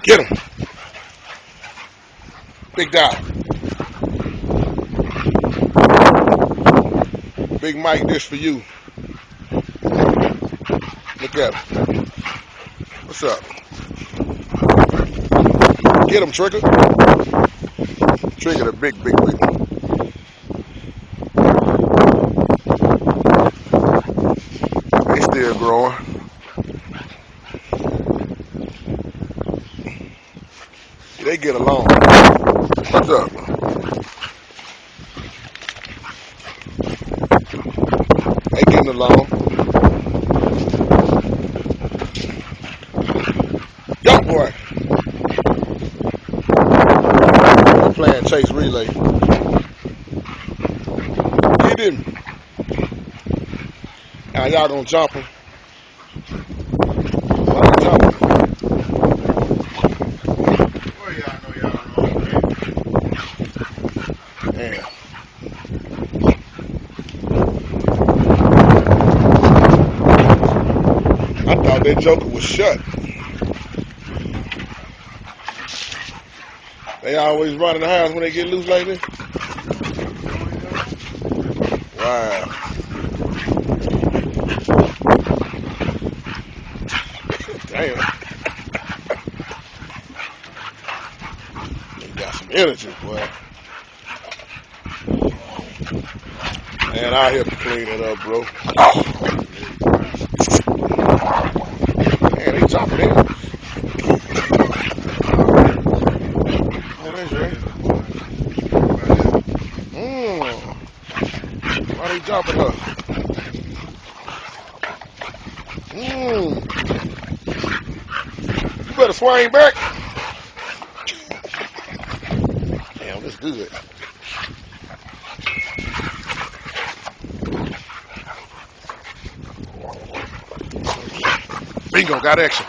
Get him. Big Dog. Big Mike, this for you. Look at him. What's up? Get him, Trigger. Trigger the big one. They still growing. They get along. What's up? They getting along. Young boy. We're playing chase relay. Get him. Now y'all gonna jump him. Why not jump him? Damn. I thought that joker was shut. They always run in the house when they get loose like this. Wow. Damn. They got some energy, boy. Man, I help you clean it up, bro. Man, they chopping it. That's right. Why they jumping her? You better swing back. Damn, this good. Bingo, got action.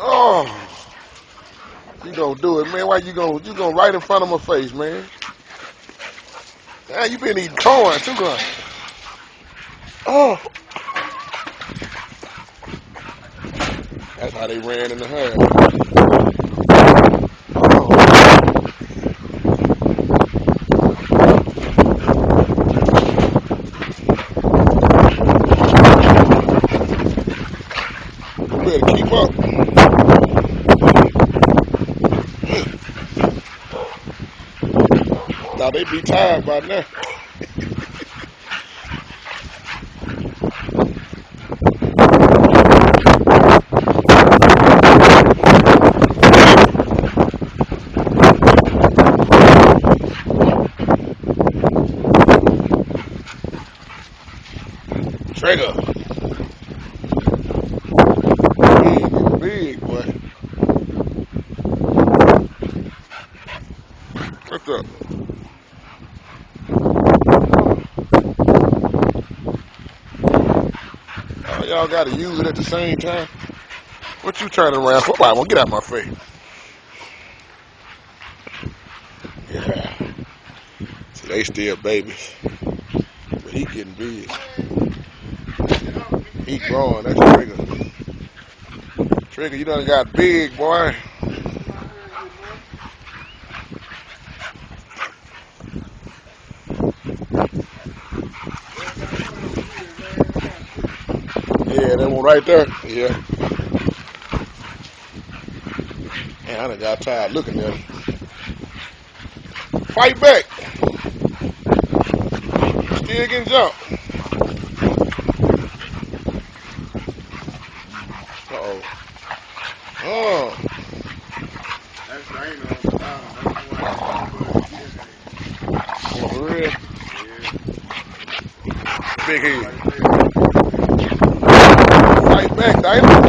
Oh, you gonna do it, man? Why you gonna right in front of my face, man? Yeah, you been eating corn too much. Oh, that's how they ran in the house. Better keep up. Now they be tired by now. Trigger. Big boy. What's up? Oh, y'all gotta use it at the same time. What you turning around for? Well, get out my face. Yeah. See, they still babies. But he getting big. He growing. That's Trigger. Trigger, you done got big, boy. Yeah, that one right there. Yeah. Man, I done got tired looking at him. Fight back. Still getting jumped. Uh-oh. Oh. Oh, for real? Big head. Fight back, Dana.